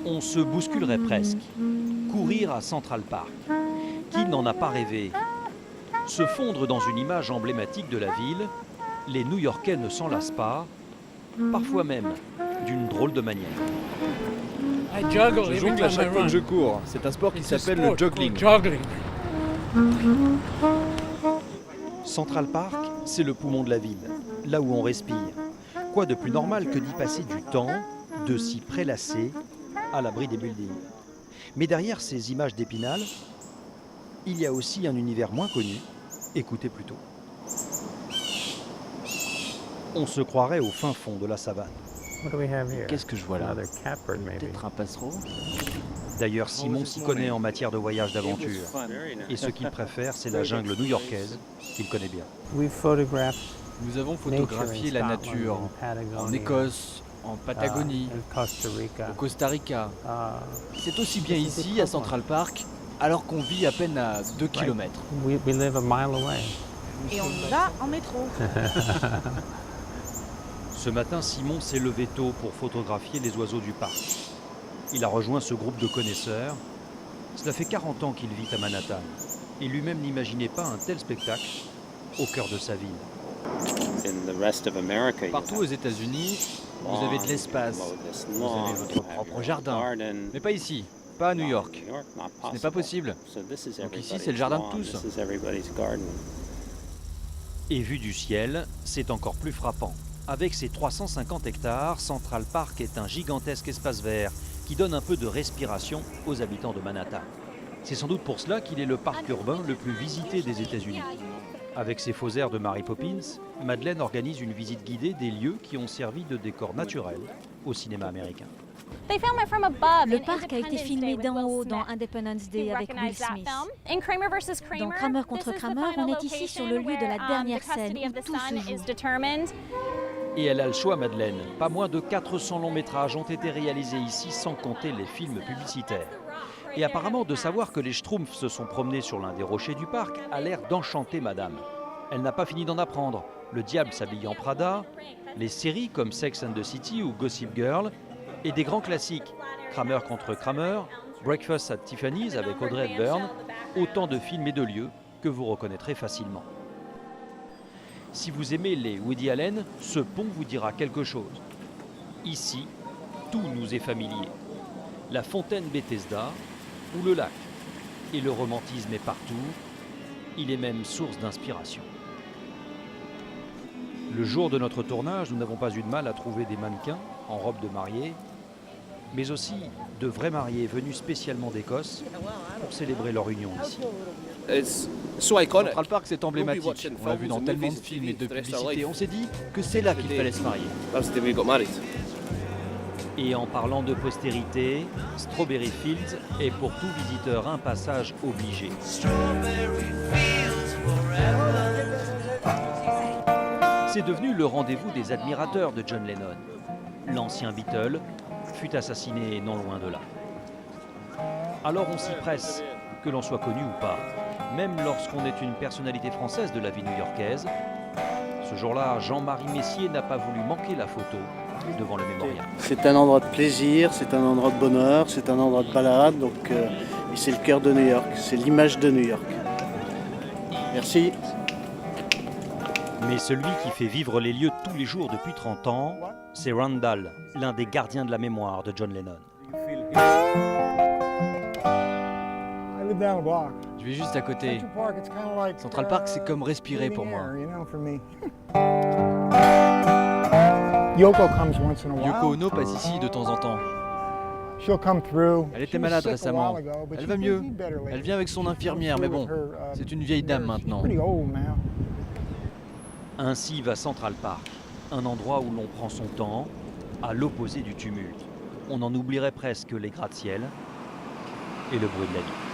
On se bousculerait presque. Courir à Central Park. Qui n'en a pas rêvé? Se fondre dans une image emblématique de la ville, les New-Yorkais ne s'en lassent pas, parfois même d'une drôle de manière. Je jongle à chaque fois que je cours. C'est un sport qui s'appelle le juggling. Central Park, c'est le poumon de la ville, là où on respire. Quoi de plus normal que d'y passer du temps, de s'y prélasser, à l'abri des buildings. Mais derrière ces images d'Épinal, il y a aussi un univers moins connu. Écoutez plutôt. On se croirait au fin fond de la savane. Qu'est-ce que je vois là? Peut-être un passereau? D'ailleurs, Simon s'y connaît en matière de voyage d'aventure. Et ce qu'il préfère, c'est la jungle new-yorkaise, qu'il connaît bien. Nous avons photographié la nature en Écosse, en Patagonie, au Costa Rica. C'est aussi bien ici, à Central Park, alors qu'on vit à peine à 2 km. Et on y va en métro. Ce matin, Simon s'est levé tôt pour photographier les oiseaux du parc. Il a rejoint ce groupe de connaisseurs. Cela fait 40 ans qu'il vit à Manhattan. Et lui-même n'imaginait pas un tel spectacle au cœur de sa ville. Partout aux États-Unis, vous avez de l'espace, vous avez votre propre jardin. Mais pas ici, pas à New York. Ce n'est pas possible. Donc ici, c'est le jardin de tous. Et vu du ciel, c'est encore plus frappant. Avec ses 350 hectares, Central Park est un gigantesque espace vert qui donne un peu de respiration aux habitants de Manhattan. C'est sans doute pour cela qu'il est le parc urbain le plus visité des États-Unis. Avec ses faux airs de Mary Poppins, Madeleine organise une visite guidée des lieux qui ont servi de décor naturel au cinéma américain. Le parc a été filmé d'en haut dans Independence Day avec Will Smith. Dans Kramer contre Kramer, on est ici sur le lieu de la dernière scène où tout se joue. Et elle a le choix, Madeleine. Pas moins de 400 longs métrages ont été réalisés ici sans compter les films publicitaires. Et apparemment, de savoir que les Schtroumpfs se sont promenés sur l'un des rochers du parc a l'air d'enchanter Madame. Elle n'a pas fini d'en apprendre. Le diable s'habille en Prada, les séries comme Sex and the City ou Gossip Girl, et des grands classiques, Kramer contre Kramer, Breakfast at Tiffany's avec Audrey Hepburn, autant de films et de lieux que vous reconnaîtrez facilement. Si vous aimez les Woody Allen, ce pont vous dira quelque chose. Ici, tout nous est familier. La fontaine Bethesda ou le lac. Et le romantisme est partout. Il est même source d'inspiration. Le jour de notre tournage, nous n'avons pas eu de mal à trouver des mannequins en robe de mariée, mais aussi de vrais mariés venus spécialement d'Écosse pour célébrer leur union ici. Central Park, c'est emblématique. On l'a vu dans tellement de films et de publicités. On s'est dit que c'est là qu'il fallait se marier. Et en parlant de postérité, Strawberry Fields est pour tout visiteur un passage obligé. C'est devenu le rendez-vous des admirateurs de John Lennon. L'ancien Beatle fut assassiné non loin de là. Alors on s'y presse, que l'on soit connu ou pas, même lorsqu'on est une personnalité française de la vie new-yorkaise. Ce jour-là, Jean-Marie Messier n'a pas voulu manquer la photo devant le mémorial. C'est un endroit de plaisir, c'est un endroit de bonheur, c'est un endroit de balade, donc et c'est le cœur de New York, c'est l'image de New York. Merci. Mais celui qui fait vivre les lieux tous les jours depuis 30 ans, c'est Randall, l'un des gardiens de la mémoire de John Lennon. Je vais juste à côté. Central Park, c'est comme respirer pour moi. Yoko Ono passe ici de temps en temps. Elle était malade récemment. Elle va mieux. Elle vient avec son infirmière, mais bon, c'est une vieille dame maintenant. Ainsi va Central Park, un endroit où l'on prend son temps, à l'opposé du tumulte. On en oublierait presque les gratte-ciel et le bruit de la vie.